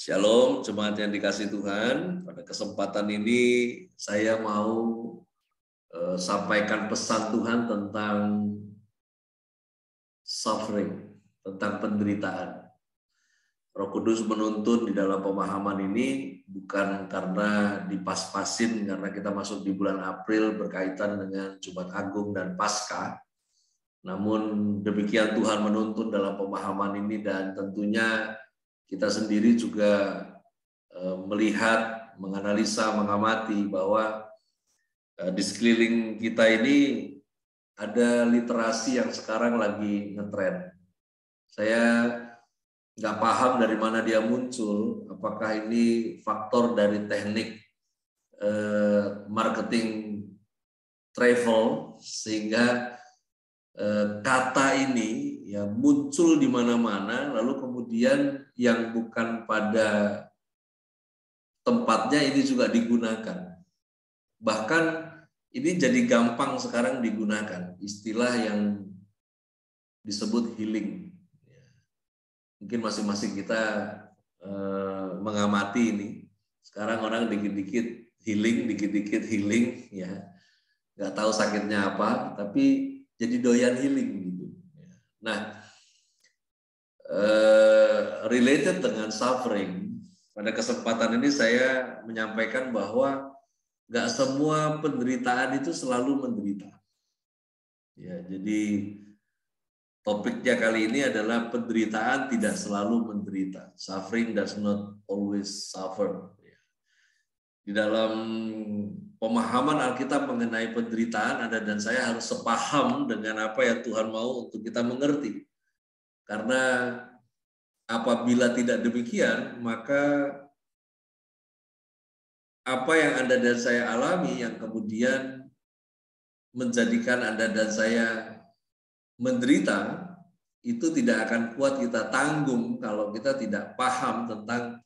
Shalom, jemaat yang dikasih Tuhan. Pada kesempatan ini saya mau sampaikan pesan Tuhan tentang suffering, tentang penderitaan. Roh Kudus menuntun di dalam pemahaman ini bukan karena dipas-pasin karena kita masuk di bulan April berkaitan dengan Jumat Agung dan Paskah. Namun demikian Tuhan menuntun dalam pemahaman ini dan tentunya kita sendiri juga melihat, menganalisa, mengamati bahwa di sekeliling kita ini ada literasi yang sekarang lagi ngetren. Saya nggak paham dari mana dia muncul, apakah ini faktor dari teknik marketing travel sehingga kata ini ya muncul di mana-mana, lalu kemudian yang bukan pada tempatnya ini juga digunakan. Bahkan ini jadi gampang sekarang digunakan istilah yang disebut healing. Mungkin masing-masing kita mengamati ini. Sekarang orang dikit-dikit healing, ya nggak tahu sakitnya apa, tapi jadi doyan healing gitu. Nah, related dengan suffering. Pada kesempatan ini saya menyampaikan bahwa nggak semua penderitaan itu selalu menderita. Ya, jadi topiknya kali ini adalah penderitaan tidak selalu menderita. Suffering does not always suffer. Di dalam pemahaman Alkitab mengenai penderitaan ada dan saya harus sepaham dengan apa yang Tuhan mau untuk kita mengerti. Karena apabila tidak demikian, maka apa yang Anda dan saya alami yang kemudian menjadikan Anda dan saya menderita, itu tidak akan kuat kita tanggung kalau kita tidak paham tentang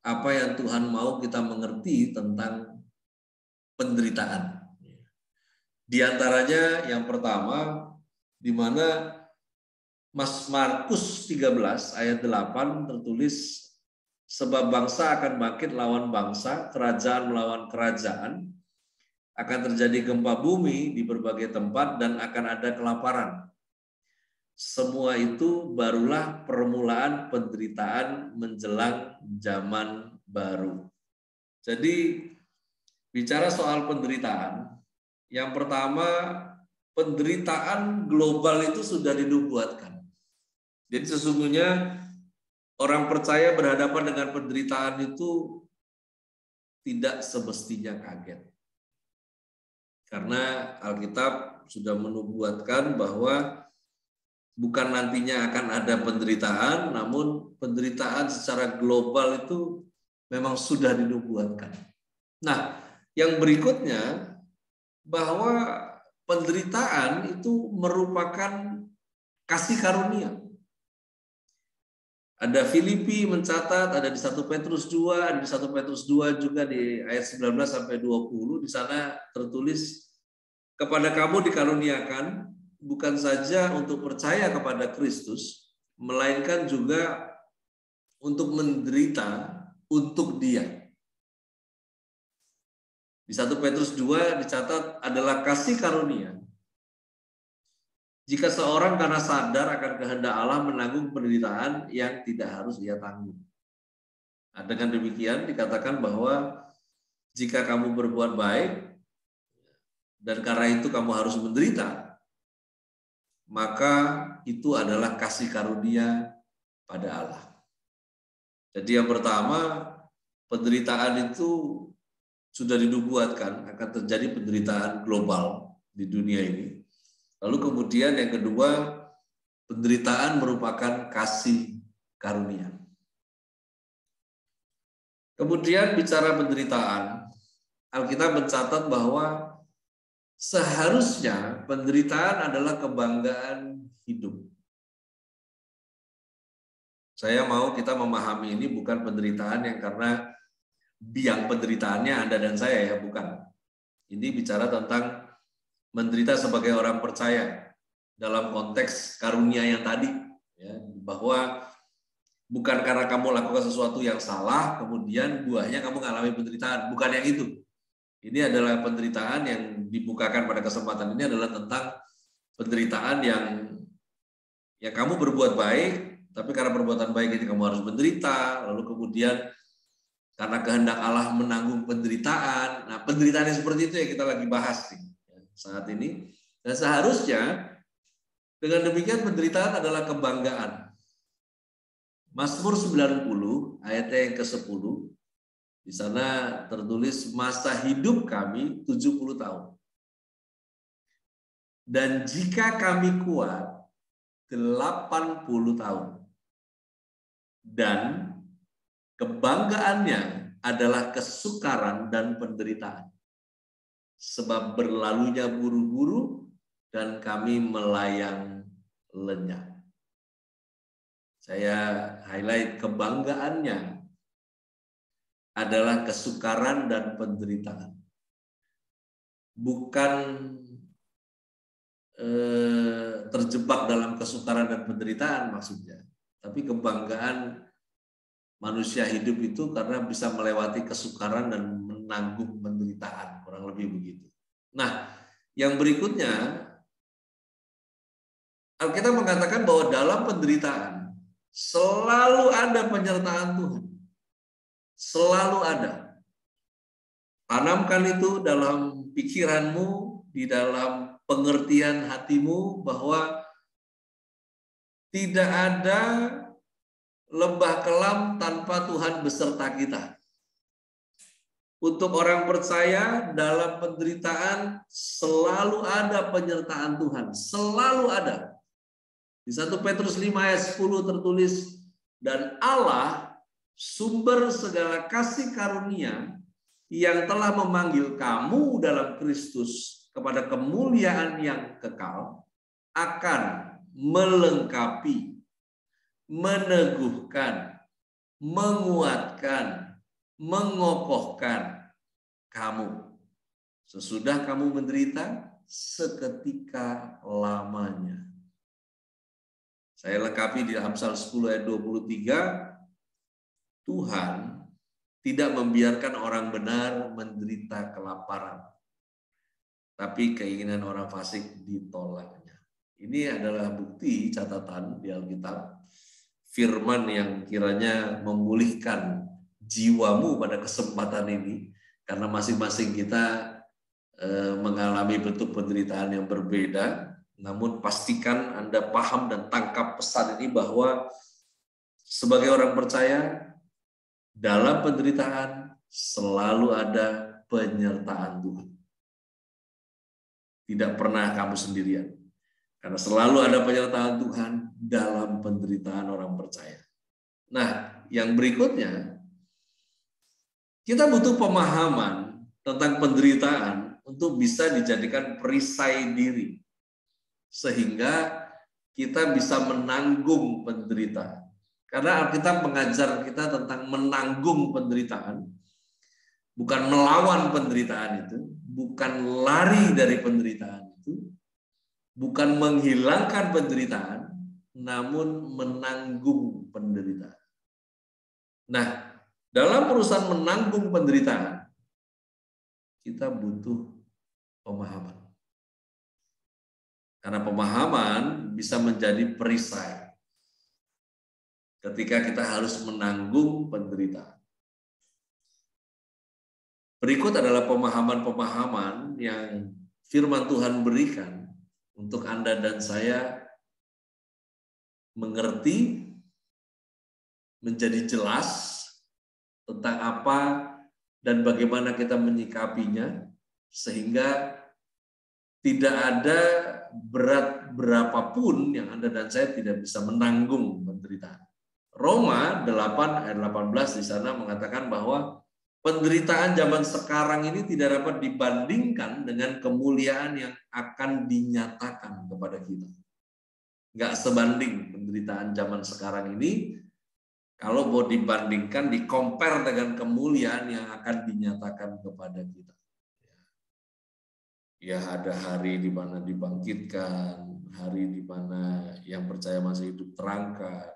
apa yang Tuhan mau kita mengerti tentang penderitaan. Di antaranya yang pertama, di mana Markus 13 ayat 8 tertulis, sebab bangsa akan bangkit lawan bangsa, kerajaan melawan kerajaan, akan terjadi gempa bumi di berbagai tempat dan akan ada kelaparan. Semua itu barulah permulaan penderitaan menjelang zaman baru. Jadi bicara soal penderitaan, yang pertama penderitaan global itu sudah dinubuatkan. Jadi sesungguhnya orang percaya berhadapan dengan penderitaan itu tidak semestinya kaget. Karena Alkitab sudah menubuatkan bahwa bukan nantinya akan ada penderitaan, namun penderitaan secara global itu memang sudah dinubuatkan. Nah, yang berikutnya bahwa penderitaan itu merupakan kasih karunia. Ada Filipi mencatat, ada di 1 Petrus 2, ada di 1 Petrus 2 juga di ayat 19 sampai 20, di sana tertulis, kepada kamu dikaruniakan bukan saja untuk percaya kepada Kristus, melainkan juga untuk menderita untuk Dia. Di 1 Petrus 2 dicatat adalah kasih karunia. Jika seorang karena sadar akan kehendak Allah menanggung penderitaan yang tidak harus dia tanggung. Nah, dengan demikian dikatakan bahwa jika kamu berbuat baik dan karena itu kamu harus menderita, maka itu adalah kasih karunia pada Allah. Jadi yang pertama, penderitaan itu sudah dinubuatkan akan terjadi penderitaan global di dunia ini. Lalu kemudian yang kedua, penderitaan merupakan kasih karunia. Kemudian bicara penderitaan, Alkitab mencatat bahwa seharusnya penderitaan adalah kebanggaan hidup. Saya mau kita memahami ini bukan penderitaan yang karena biang penderitaannya Anda dan saya, ya bukan. Ini bicara tentang menderita sebagai orang percaya dalam konteks karunia yang tadi, ya, bahwa Bukan karena kamu lakukan sesuatu yang salah, kemudian buahnya kamu mengalami penderitaan. Bukan yang itu. Ini adalah penderitaan yang dibukakan pada kesempatan ini adalah tentang penderitaan yang kamu berbuat baik, tapi karena perbuatan baik ini kamu harus menderita, lalu kemudian karena kehendak Allah menanggung penderitaan. Nah, penderitaan yang seperti itu yang kita lagi bahas nih, saat ini. Dan seharusnya dengan demikian penderitaan adalah kebanggaan. Mazmur 90 ayat yang ke-10, di sana tertulis masa hidup kami 70 tahun. Dan jika kami kuat 80 tahun. Dan kebanggaannya adalah kesukaran dan penderitaan. Sebab berlalunya buru-buru dan kami melayang lenyap. Saya highlight kebanggaannya adalah kesukaran dan penderitaan. Bukan terjebak dalam kesukaran dan penderitaan maksudnya. Tapi kebanggaan manusia hidup itu karena bisa melewati kesukaran dan menanggung penderitaan, kurang lebih begitu. Nah, yang berikutnya, Alkitab mengatakan bahwa dalam penderitaan selalu ada penyertaan Tuhan. Selalu ada. Tanamkan itu dalam pikiranmu, di dalam pengertian hatimu bahwa tidak ada lembah kelam tanpa Tuhan beserta kita. Untuk orang percaya dalam penderitaan selalu ada penyertaan Tuhan. Selalu ada. Di 1 Petrus 5 ayat 10 tertulis, dan Allah sumber segala kasih karunia yang telah memanggil kamu dalam Kristus kepada kemuliaan yang kekal akan melengkapi, meneguhkan, menguatkan, mengokohkan kamu sesudah kamu menderita seketika lamanya. Saya lengkapi di Amsal 10 ayat 23, Tuhan tidak membiarkan orang benar menderita kelaparan, tapi keinginan orang fasik ditolaknya. Ini adalah bukti catatan di Alkitab, firman yang kiranya memulihkan jiwamu pada kesempatan ini, karena masing-masing kita mengalami bentuk penderitaan yang berbeda. Namun pastikan Anda paham dan tangkap pesan ini bahwa sebagai orang percaya dalam penderitaan selalu ada penyertaan Tuhan. Tidak pernah kamu sendirian. Karena selalu ada penyertaan Tuhan dalam penderitaan orang percaya. Nah, yang berikutnya, kita butuh pemahaman tentang penderitaan untuk bisa dijadikan perisai diri. Sehingga kita bisa menanggung penderitaan. Karena Alkitab mengajar kita tentang menanggung penderitaan. Bukan melawan penderitaan itu. Bukan lari dari penderitaan itu. Bukan menghilangkan penderitaan. Namun menanggung penderitaan. Nah, dalam urusan menanggung penderitaan, kita butuh pemahaman. Karena pemahaman bisa menjadi perisai ketika kita harus menanggung penderitaan. Berikut adalah pemahaman-pemahaman yang firman Tuhan berikan untuk Anda dan saya mengerti, menjadi jelas tentang apa dan bagaimana kita menyikapinya, sehingga tidak ada berat berapapun yang Anda dan saya tidak bisa menanggung penderitaan. Roma 8 ayat 18 di sana mengatakan bahwa penderitaan zaman sekarang ini tidak dapat dibandingkan dengan kemuliaan yang akan dinyatakan kepada kita. Nggak sebanding penderitaan zaman sekarang ini kalau mau dibandingkan, di-compare dengan kemuliaan yang akan dinyatakan kepada kita. Ya, ada hari di mana dibangkitkan, hari di mana yang percaya masih hidup terangkat,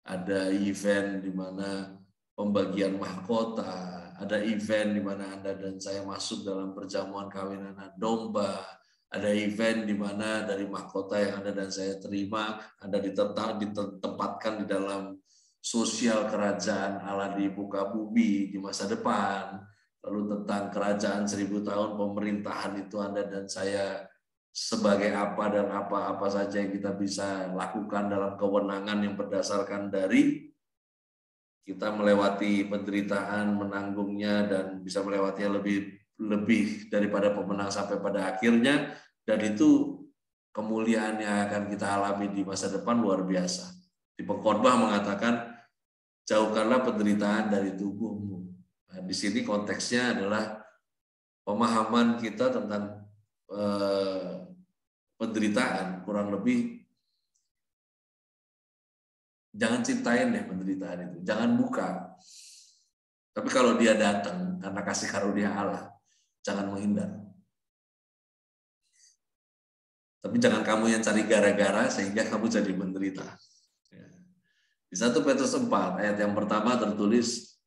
ada event di mana pembagian mahkota, ada event di mana Anda dan saya masuk dalam perjamuan kawin anak domba, ada event di mana dari mahkota yang Anda dan saya terima, Anda ditempatkan di dalam sosial kerajaan Allah di muka bumi di masa depan. Lalu tentang kerajaan 1000 tahun pemerintahan itu Anda dan saya sebagai apa dan apa saja yang kita bisa lakukan dalam kewenangan yang berdasarkan dari kita melewati penderitaan, menanggungnya, dan bisa melewatinya lebih daripada pemenang sampai pada akhirnya, dan itu kemuliaan yang akan kita alami di masa depan luar biasa. Di pengkhotbah mengatakan, jauhkanlah penderitaan dari tubuhmu. Nah, di sini konteksnya adalah pemahaman kita tentang penderitaan, kurang lebih jangan cintain deh penderitaan itu, jangan buka. Tapi kalau dia datang karena kasih karunia Allah, jangan menghindar. Tapi jangan kamu yang cari gara-gara sehingga kamu jadi menderita. Di 1 Petrus 4 ayat yang pertama tertulis,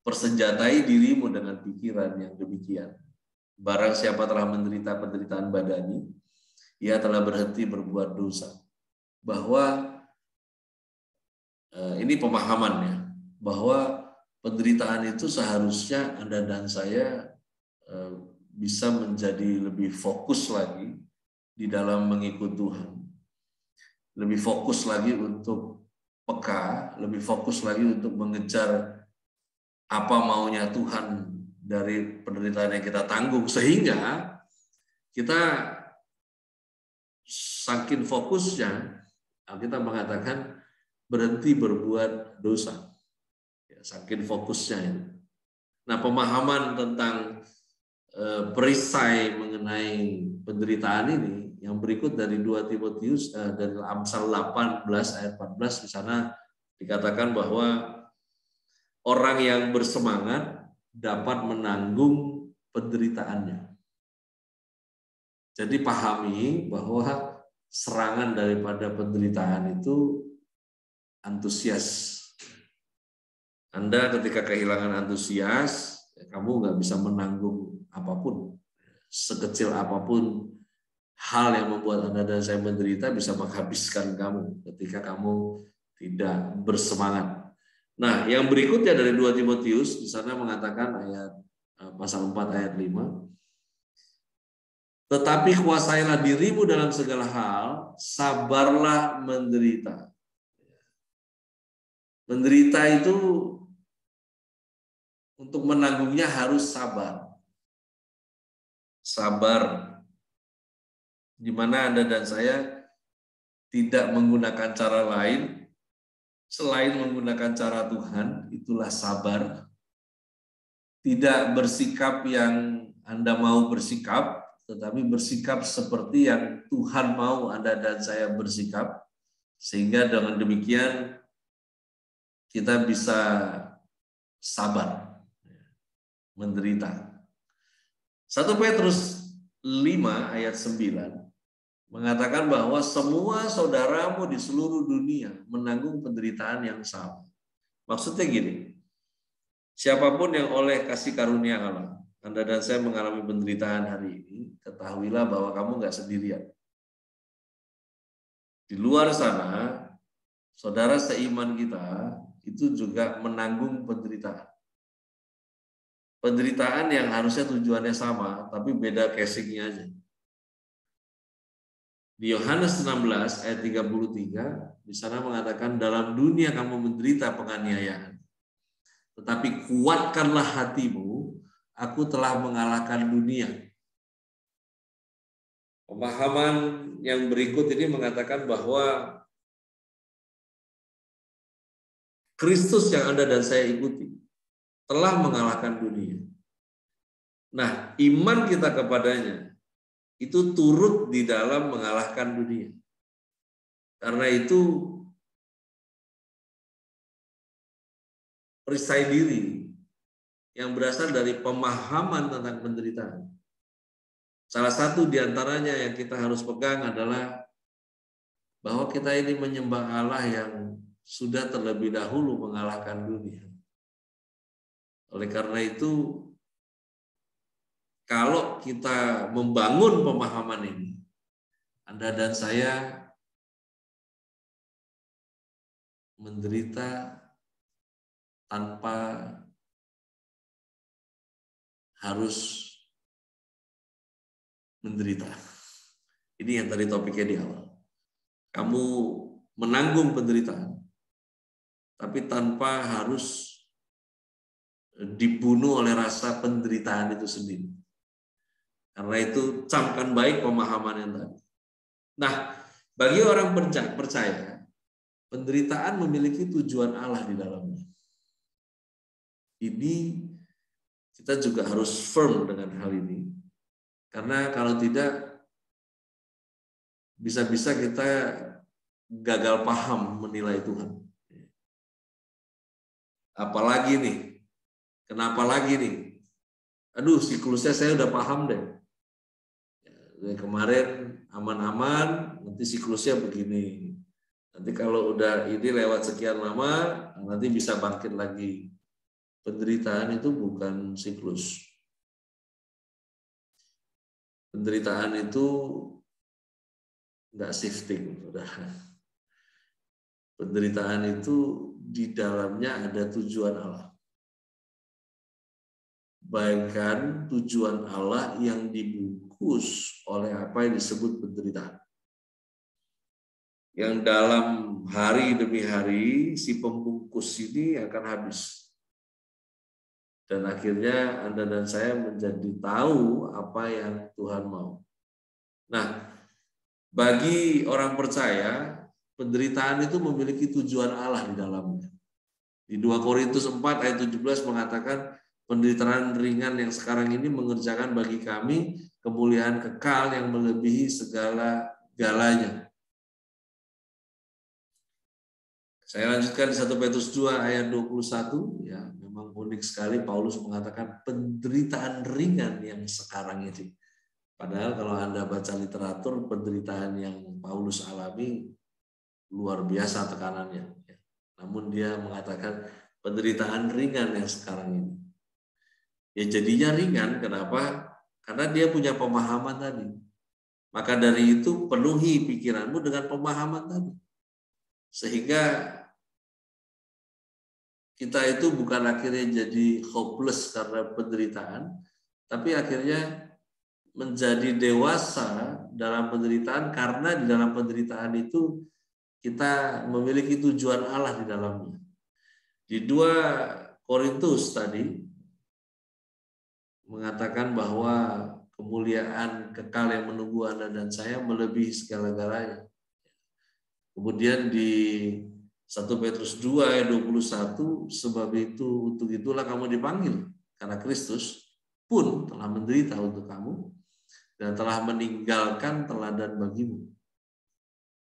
persenjatai dirimu dengan pikiran yang demikian. Barang siapa telah menderita penderitaan badani, ia telah berhenti berbuat dosa. Bahwa ini pemahamannya, bahwa penderitaan itu seharusnya Anda dan saya bisa menjadi lebih fokus lagi di dalam mengikut Tuhan. Lebih fokus lagi untuk peka, lebih fokus lagi untuk mengejar apa maunya Tuhan dari penderitaan yang kita tanggung, sehingga kita saking fokusnya, kita mengatakan berhenti berbuat dosa. Saking fokusnya ini. Nah, pemahaman tentang perisai mengenai penderitaan ini yang berikut dari 2 Timotius dari Amsal 18 ayat 14 di sana dikatakan bahwa orang yang bersemangat dapat menanggung penderitaannya. Jadi pahami bahwa serangan daripada penderitaan itu antusias. Anda ketika kehilangan antusias, kamu nggak bisa menanggung apapun. Sekecil apapun hal yang membuat Anda dan saya menderita bisa menghabiskan kamu ketika kamu tidak bersemangat. Nah, yang berikutnya dari 2 Timotius di sana mengatakan ayat pasal 4 ayat 5. Tetapi kuasailah dirimu dalam segala hal, sabarlah menderita. Menderita itu untuk menanggungnya harus sabar. Sabar. Di mana Anda dan saya tidak menggunakan cara lain selain menggunakan cara Tuhan, itulah sabar. Tidak bersikap yang Anda mau bersikap, tetapi bersikap seperti yang Tuhan mau Anda dan saya bersikap, sehingga dengan demikian kita bisa sabar menderita. 1 Petrus 5 ayat 9 mengatakan bahwa semua saudaramu di seluruh dunia menanggung penderitaan yang sama. Maksudnya gini, siapapun yang oleh kasih karunia Allah, Anda dan saya mengalami penderitaan hari ini, ketahuilah bahwa kamu nggak sendirian. Di luar sana, saudara seiman kita itu juga menanggung penderitaan. Penderitaan yang harusnya tujuannya sama, tapi beda casingnya aja. Di Yohanes 16 ayat 33, di sana mengatakan dalam dunia kamu menderita penganiayaan. Tetapi kuatkanlah hatimu, aku telah mengalahkan dunia. Pemahaman yang berikut ini mengatakan bahwa Kristus yang Anda dan saya ikuti telah mengalahkan dunia. Nah, iman kita kepadanya itu turut di dalam mengalahkan dunia. Karena itu perisai diri yang berasal dari pemahaman tentang penderitaan. Salah satu di antaranya yang kita harus pegang adalah bahwa kita ini menyembah Allah yang sudah terlebih dahulu mengalahkan dunia. Oleh karena itu, kalau kita membangun pemahaman ini, Anda dan saya menderita tanpa harus menderita. Ini yang tadi topiknya di awal. Kamu menanggung penderitaan, tapi tanpa harus dibunuh oleh rasa penderitaan itu sendiri. Karena itu camkan baik pemahaman yang tadi. Nah, bagi orang percaya, penderitaan memiliki tujuan Allah di dalamnya. Ini kita juga harus firm dengan hal ini. Karena kalau tidak, bisa-bisa kita gagal paham menilai Tuhan. Apalagi nih, kenapa lagi nih? Aduh, siklusnya saya udah paham deh. Kemarin aman-aman, nanti siklusnya begini. Nanti kalau udah ini lewat sekian lama, nanti bisa bangkit lagi. Penderitaan itu bukan siklus. Penderitaan itu nggak shifting, saudara. Penderitaan itu di dalamnya ada tujuan Allah. Bahkan tujuan Allah yang dibungkus oleh apa yang disebut penderitaan. Yang dalam hari demi hari si pembungkus ini akan habis. Dan akhirnya Anda dan saya menjadi tahu apa yang Tuhan mau. Nah, bagi orang percaya, penderitaan itu memiliki tujuan Allah di dalamnya. Di 2 Korintus 4 ayat 17 mengatakan, penderitaan ringan yang sekarang ini mengerjakan bagi kami kemuliaan kekal yang melebihi segala-galanya. Saya lanjutkan di 1 Petrus 2 ayat 21, ya memang unik sekali Paulus mengatakan penderitaan ringan yang sekarang ini. Padahal kalau Anda baca literatur, penderitaan yang Paulus alami luar biasa tekanannya. Namun dia mengatakan penderitaan ringan yang sekarang ini. Ya jadinya ringan, kenapa? Karena dia punya pemahaman tadi. Maka dari itu penuhi pikiranmu dengan pemahaman tadi. Sehingga kita itu bukan akhirnya jadi hopeless karena penderitaan, tapi akhirnya menjadi dewasa dalam penderitaan karena di dalam penderitaan itu kita memiliki tujuan Allah di dalamnya. Di 2 Korintus tadi mengatakan bahwa kemuliaan kekal yang menunggu Anda dan saya melebihi segala-galanya. Kemudian di 1 Petrus 2 ayat 21, sebab itu untuk itulah kamu dipanggil, karena Kristus pun telah menderita untuk kamu dan telah meninggalkan teladan bagimu,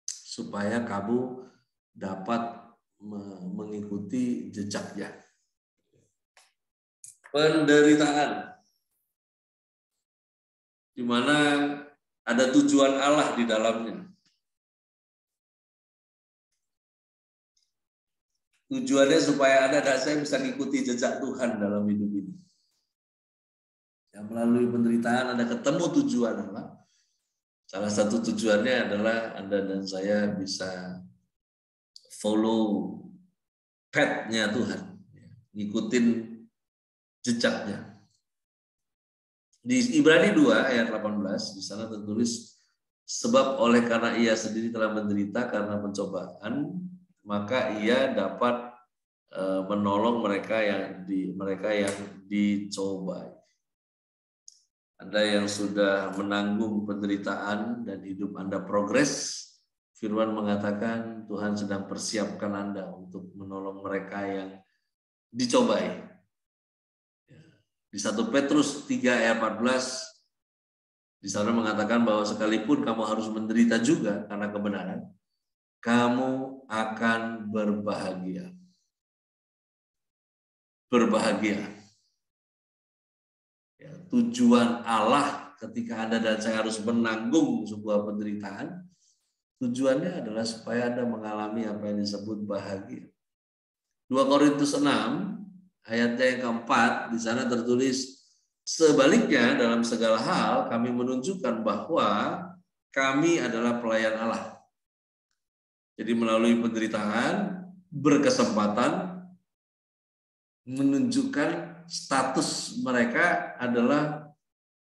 supaya kamu dapat mengikuti jejaknya. Penderitaan, di mana ada tujuan Allah di dalamnya. Tujuannya supaya Anda dan saya bisa mengikuti jejak Tuhan dalam hidup ini. Ya, melalui penderitaan Anda ketemu tujuan Allah. Salah satu tujuannya adalah Anda dan saya bisa follow path-nya Tuhan, ngikutin jejaknya. Di Ibrani 2 ayat 18 di sana tertulis, sebab oleh karena ia sendiri telah menderita karena pencobaan, maka ia dapat menolong mereka yang dicobai. Anda yang sudah menanggung penderitaan dan hidup Anda progres, firman mengatakan Tuhan sedang persiapkan Anda untuk menolong mereka yang dicobai. Di 1 Petrus 3 ayat 14 di sana mengatakan bahwa sekalipun kamu harus menderita juga karena kebenaran, kamu akan berbahagia. Berbahagia. Ya, tujuan Allah ketika Anda dan saya harus menanggung sebuah penderitaan Tujuannya adalah supaya Anda mengalami apa yang disebut bahagia. 2 Korintus 6 ayatnya yang keempat, di sana tertulis, sebaliknya dalam segala hal kami menunjukkan bahwa kami adalah pelayan Allah. Jadi melalui penderitaan berkesempatan menunjukkan status mereka adalah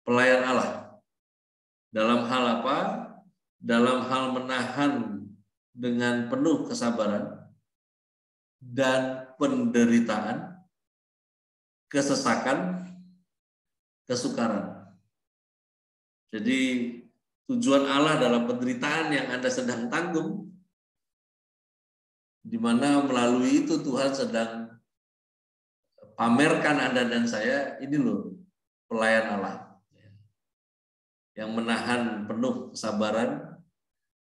pelayan Allah. Dalam hal apa? Dalam hal menahan dengan penuh kesabaran dan penderitaan, kesesakan, kesukaran. Jadi tujuan Allah dalam penderitaan yang Anda sedang tanggung, di mana melalui itu Tuhan sedang pamerkan Anda dan saya, ini loh pelayan Allah. Yang menahan penuh kesabaran,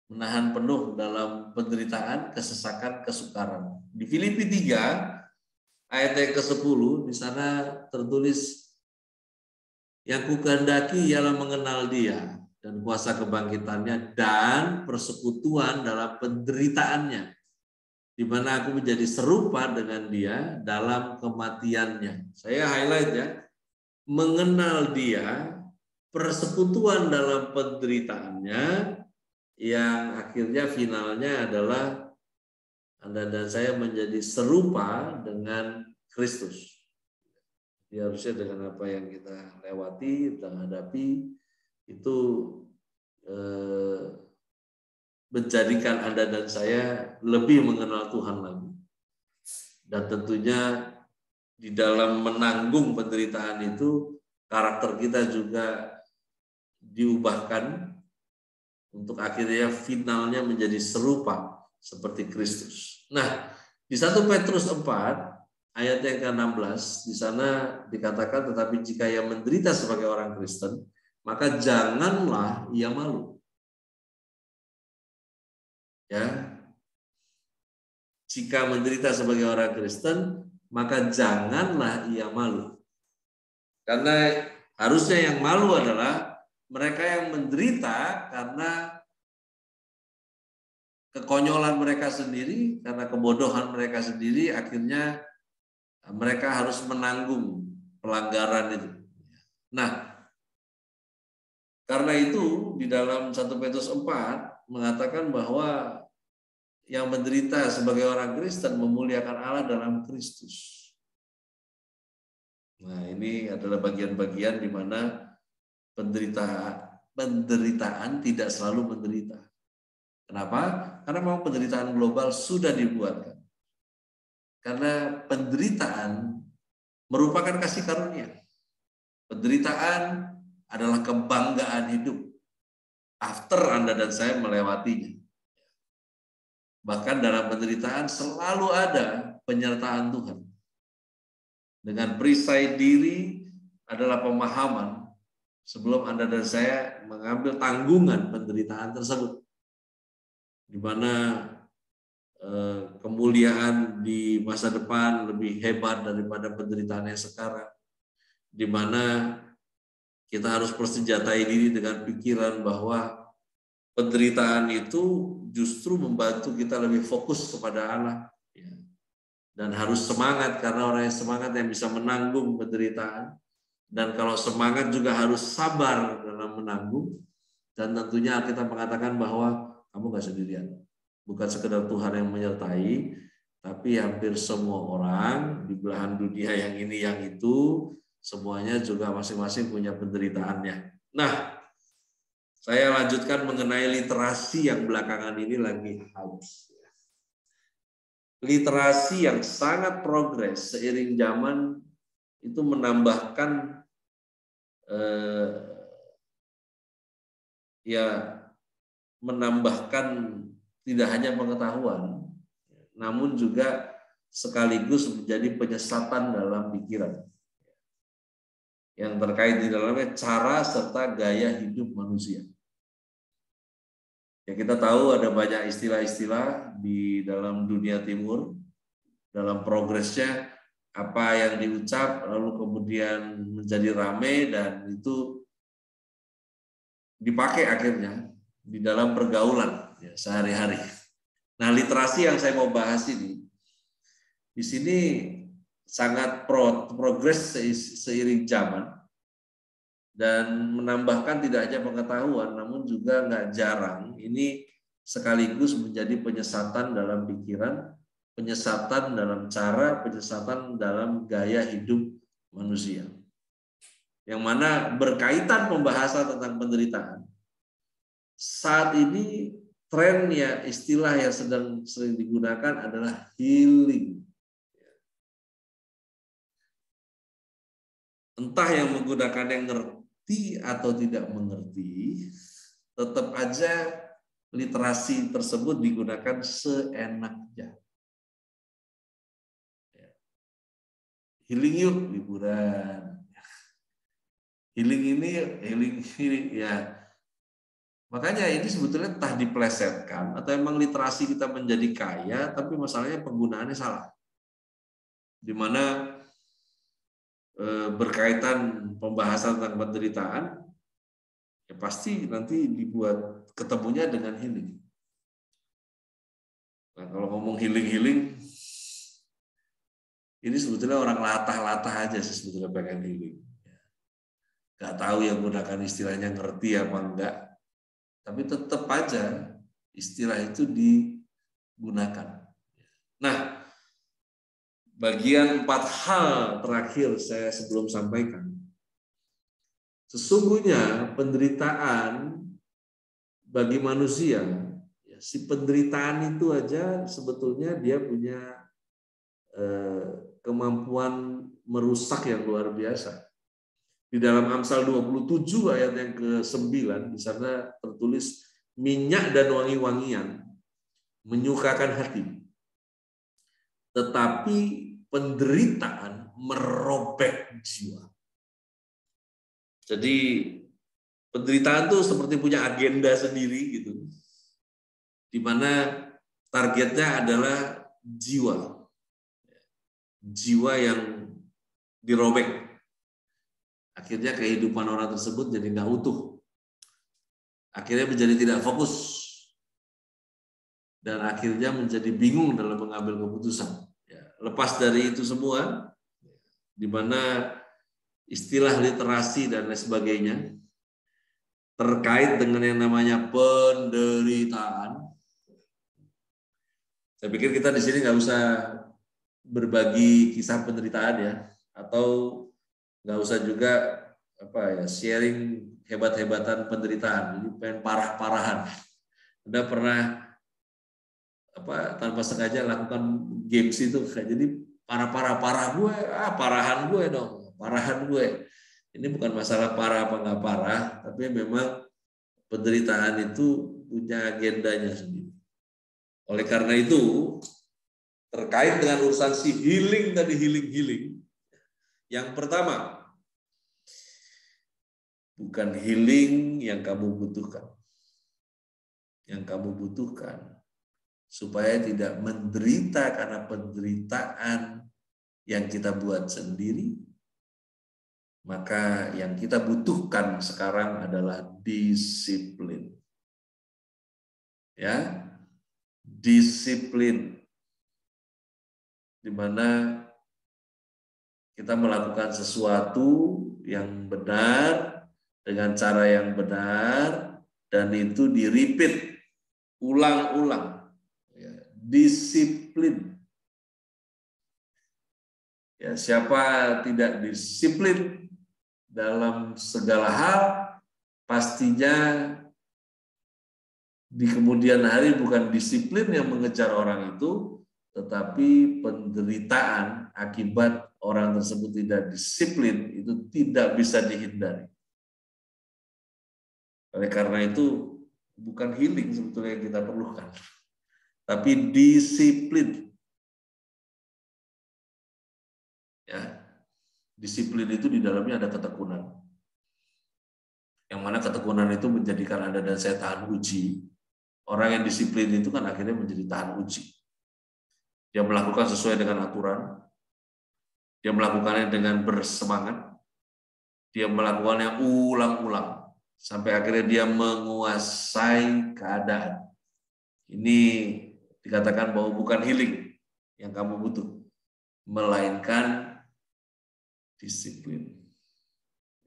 menahan penuh dalam penderitaan, kesesakan, kesukaran. Di Filipi 3 ayat yang ke-10 di sana tertulis, yang kukehendaki ialah mengenal Dia dan kuasa kebangkitannya dan persekutuan dalam penderitaannya, di mana aku menjadi serupa dengan Dia dalam kematiannya. Saya highlight ya, mengenal Dia, persekutuan dalam penderitaannya, yang akhirnya finalnya adalah Anda dan saya menjadi serupa dengan Kristus. Jadi harusnya dengan apa yang kita lewati dan hadapi itu menjadikan Anda dan saya lebih mengenal Tuhan lagi. Dan tentunya di dalam menanggung penderitaan itu karakter kita juga diubahkan untuk akhirnya finalnya menjadi serupa seperti Kristus. Nah, di 1 Petrus 4 ayat yang ke-16 di sana dikatakan, tetapi jika ia menderita sebagai orang Kristen, maka janganlah ia malu. Ya. Jika menderita sebagai orang Kristen, maka janganlah ia malu. Karena harusnya yang malu adalah mereka yang menderita karena kekonyolan mereka sendiri, karena kebodohan mereka sendiri, akhirnya mereka harus menanggung pelanggaran itu. Nah, karena itu di dalam 1 Petrus 4 mengatakan bahwa yang menderita sebagai orang Kristen memuliakan Allah dalam Kristus. Nah, ini adalah bagian-bagian di mana penderitaan tidak selalu menderita. Kenapa? Karena memang penderitaan global sudah dibuatkan. Karena penderitaan merupakan kasih karunia. Penderitaan adalah kebanggaan hidup after Anda dan saya melewatinya. Bahkan dalam penderitaan selalu ada penyertaan Tuhan. Dengan perisai diri adalah pemahaman sebelum Anda dan saya mengambil tanggungan penderitaan tersebut, di mana kemuliaan di masa depan lebih hebat daripada penderitaan yang sekarang, di mana kita harus persenjatai diri dengan pikiran bahwa penderitaan itu justru membantu kita lebih fokus kepada Allah. Dan harus semangat, karena orang yang semangat yang bisa menanggung penderitaan. Dan kalau semangat juga harus sabar dalam menanggung. Dan tentunya kita mengatakan bahwa kamu gak sendirian. Bukan sekedar Tuhan yang menyertai, tapi hampir semua orang di belahan dunia yang ini yang itu, semuanya juga masing-masing punya penderitaannya. Nah, saya lanjutkan mengenai literasi yang belakangan ini lagi habis. Literasi yang sangat progres seiring zaman itu menambahkan tidak hanya pengetahuan, namun juga sekaligus menjadi penyesatan dalam pikiran yang terkait di dalamnya cara serta gaya hidup manusia. Ya, kita tahu ada banyak istilah-istilah di dalam dunia timur, dalam progresnya apa yang diucap lalu kemudian menjadi ramai dan itu dipakai akhirnya di dalam pergaulan. ya, sehari-hari. Nah, literasi yang saya mau bahas ini, di sini sangat progres seiring zaman dan menambahkan tidak hanya pengetahuan, namun juga nggak jarang ini sekaligus menjadi penyesatan dalam pikiran, penyesatan dalam cara, penyesatan dalam gaya hidup manusia. Yang mana berkaitan pembahasan tentang penderitaan. Saat ini tren ya, istilah yang sering digunakan adalah healing. Entah yang menggunakan yang ngerti atau tidak mengerti, tetap aja literasi tersebut digunakan seenaknya. Healing yuk, liburan. Healing ini ya. Makanya ini sebetulnya entah diplesetkan atau emang literasi kita menjadi kaya, tapi masalahnya penggunaannya salah. Di mana berkaitan pembahasan tentang penderitaan, ya pasti nanti dibuat ketemunya dengan healing. Nah, kalau ngomong healing, ini sebetulnya orang latah-latah aja sih sebetulnya pengen healing. Gak tahu yang gunakan istilahnya ngerti apa enggak. Tapi tetap aja istilah itu digunakan. Nah, bagian 4 hal terakhir saya sebelum sampaikan. Sesungguhnya penderitaan bagi manusia, si penderitaan itu aja sebetulnya dia punya kemampuan merusak yang luar biasa. Di dalam Amsal 27 ayat yang ke-9, di sana tertulis minyak dan wangi-wangian menyukakan hati. Tetapi penderitaan merobek jiwa. Jadi penderitaan itu seperti punya agenda sendiri gitu. Di mana targetnya adalah jiwa. Jiwa yang dirobek. Akhirnya kehidupan orang tersebut jadi nggak utuh. Akhirnya menjadi tidak fokus. Dan akhirnya menjadi bingung dalam mengambil keputusan. Ya, lepas dari itu semua, di mana istilah literasi dan lain sebagainya, terkait dengan yang namanya penderitaan. Saya pikir kita di sini nggak usah berbagi kisah penderitaan ya, atau nggak usah juga sharing hebat-hebatan penderitaan. Jadi pengen parah-parahan. Anda pernah tanpa sengaja lakukan games itu, jadi parah gue, parahan gue dong, parahan gue. Ini bukan masalah parah apa nggak parah, tapi memang penderitaan itu punya agendanya sendiri. Oleh karena itu, terkait dengan urusan si healing tadi, healing. Yang pertama, bukan healing yang kamu butuhkan. Yang kamu butuhkan supaya tidak menderita karena penderitaan yang kita buat sendiri, maka yang kita butuhkan sekarang adalah disiplin. Ya, disiplin. Di mana kita melakukan sesuatu yang benar dengan cara yang benar dan itu di-repeat ulang-ulang. Ya, disiplin. Ya, siapa tidak disiplin dalam segala hal, pastinya di kemudian hari bukan disiplin yang mengejar orang itu, tetapi penderitaan akibat orang tersebut tidak disiplin itu tidak bisa dihindari. Oleh karena itu, bukan healing sebetulnya yang kita perlukan, tapi disiplin. Ya, disiplin itu di dalamnya ada ketekunan. Yang mana ketekunan itu menjadikan Anda dan saya tahan uji. Orang yang disiplin itu kan akhirnya menjadi tahan uji. Dia melakukan sesuai dengan aturan. Dia melakukannya dengan bersemangat. Dia melakukannya ulang-ulang. Sampai akhirnya dia menguasai keadaan. Ini dikatakan bahwa bukan healing yang kamu butuh, melainkan disiplin.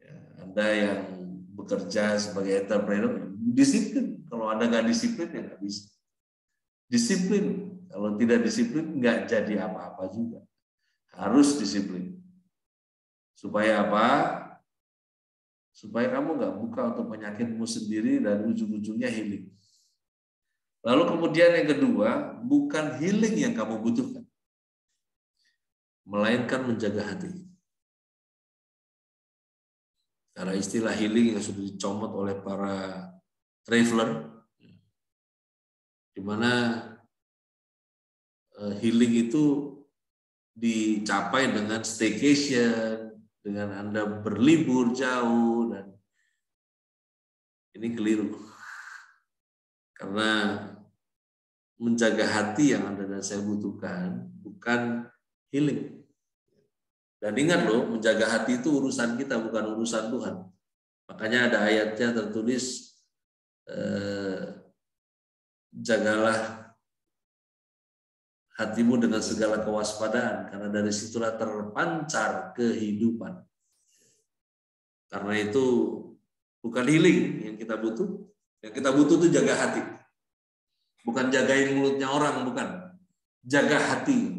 Ya, Anda yang bekerja sebagai entrepreneur, disiplin. Kalau Anda nggak disiplin, ya nggak bisa. Disiplin. Kalau tidak disiplin, nggak jadi apa-apa juga. Harus disiplin. Supaya apa? Supaya kamu nggak buka untuk penyakitmu sendiri dan ujung-ujungnya healing. Lalu kemudian yang kedua, bukan healing yang kamu butuhkan, melainkan menjaga hati. Karena istilah healing yang sudah dicomot oleh para traveler, di mana healing itu dicapai dengan staycation, dengan Anda berlibur jauh, dan ini keliru. Karena menjaga hati yang Anda dan saya butuhkan bukan healing. Dan ingat loh, menjaga hati itu urusan kita, bukan urusan Tuhan. Makanya ada ayatnya tertulis, jagalah hatimu dengan segala kewaspadaan, karena dari situlah terpancar kehidupan. Karena itu bukan healing yang kita butuh. Yang kita butuh itu jaga hati. Bukan jagain mulutnya orang, bukan. Jaga hati.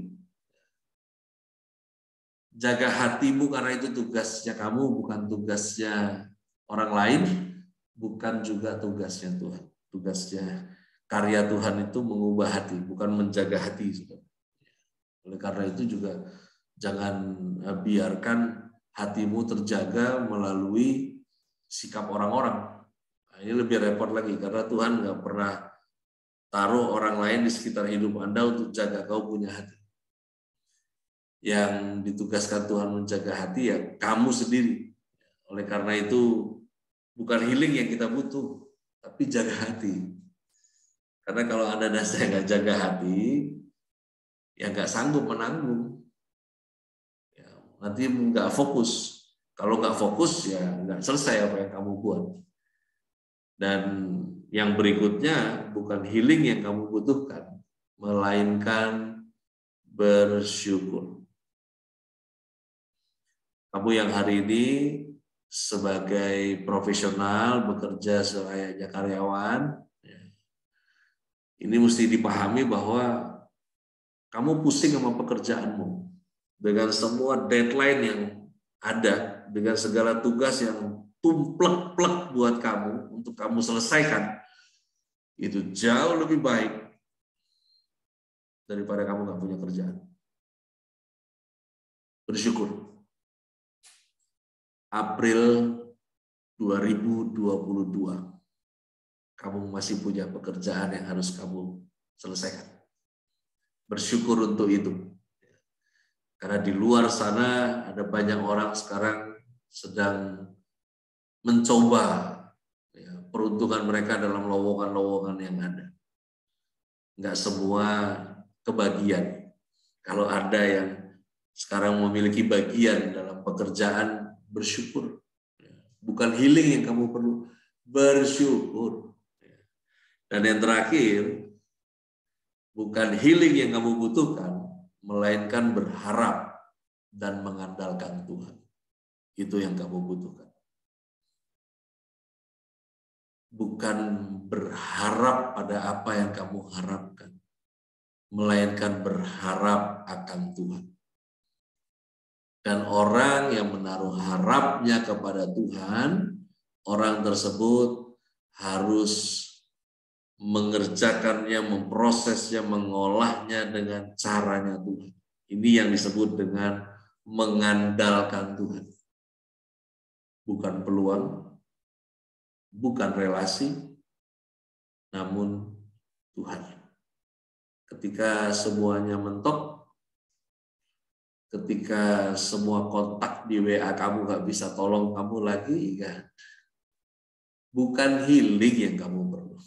Jaga hatimu karena itu tugasnya kamu, bukan tugasnya orang lain, bukan juga tugasnya Tuhan. Tugasnya karya Tuhan itu mengubah hati, bukan menjaga hati. Oleh karena itu juga jangan biarkan hatimu terjaga melalui sikap orang-orang. Nah, ini lebih repot lagi karena Tuhan nggak pernah taruh orang lain di sekitar hidup Anda untuk jaga kau punya hati. Yang ditugaskan Tuhan menjaga hati ya kamu sendiri. Oleh karena itu bukan healing yang kita butuh, tapi jaga hati. Karena kalau Anda dan saya nggak jaga hati, ya nggak sanggup menanggung. Ya, nanti nggak fokus. Kalau nggak fokus ya nggak selesai apa yang kamu buat. Dan yang berikutnya bukan healing yang kamu butuhkan, melainkan bersyukur. Kamu yang hari ini sebagai profesional bekerja selayaknya karyawan, ini mesti dipahami bahwa kamu pusing sama pekerjaanmu dengan semua deadline yang ada, dengan segala tugas yang tumplek-plek buat kamu untuk kamu selesaikan, itu jauh lebih baik daripada kamu nggak punya kerjaan. Bersyukur. April 2022, kamu masih punya pekerjaan yang harus kamu selesaikan. Bersyukur untuk itu. Karena di luar sana ada banyak orang sekarang sedang mencoba peruntungan mereka dalam lowongan-lowongan yang ada. Enggak semua kebagian. Kalau ada yang sekarang memiliki bagian dalam pekerjaan, bersyukur. Bukan healing yang kamu perlu, bersyukur. Dan yang terakhir, bukan healing yang kamu butuhkan, melainkan berharap dan mengandalkan Tuhan. Itu yang kamu butuhkan. Bukan berharap pada apa yang kamu harapkan, melainkan berharap akan Tuhan. Dan orang yang menaruh harapnya kepada Tuhan, orang tersebut harus mengerjakannya, memprosesnya, mengolahnya dengan caranya Tuhan. Ini yang disebut dengan mengandalkan Tuhan. Bukan peluang, bukan relasi, namun Tuhan. Ketika semuanya mentok, ketika semua kontak di WA kamu gak bisa tolong kamu lagi, kan? Bukan healing yang kamu perlu.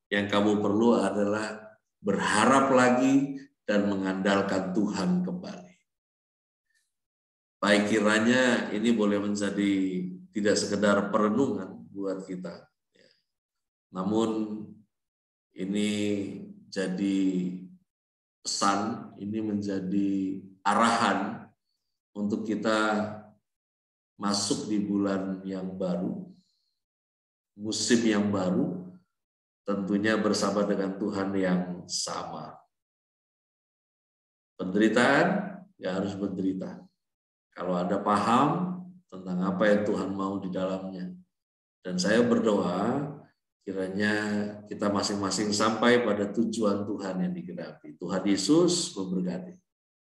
Yang kamu perlu adalah berharap lagi dan mengandalkan Tuhan kembali. Baik kiranya ini boleh menjadi tidak sekedar perenungan buat kita. Namun Ini jadi pesan, ini menjadi arahan untuk kita masuk di bulan yang baru, musim yang baru, tentunya bersama dengan Tuhan yang sama. Penderitaan, ya harus menderita. Kalau ada paham tentang apa yang Tuhan mau di dalamnya. Dan saya berdoa, kiranya kita masing-masing sampai pada tujuan Tuhan yang dikehendaki. Tuhan Yesus memberkati.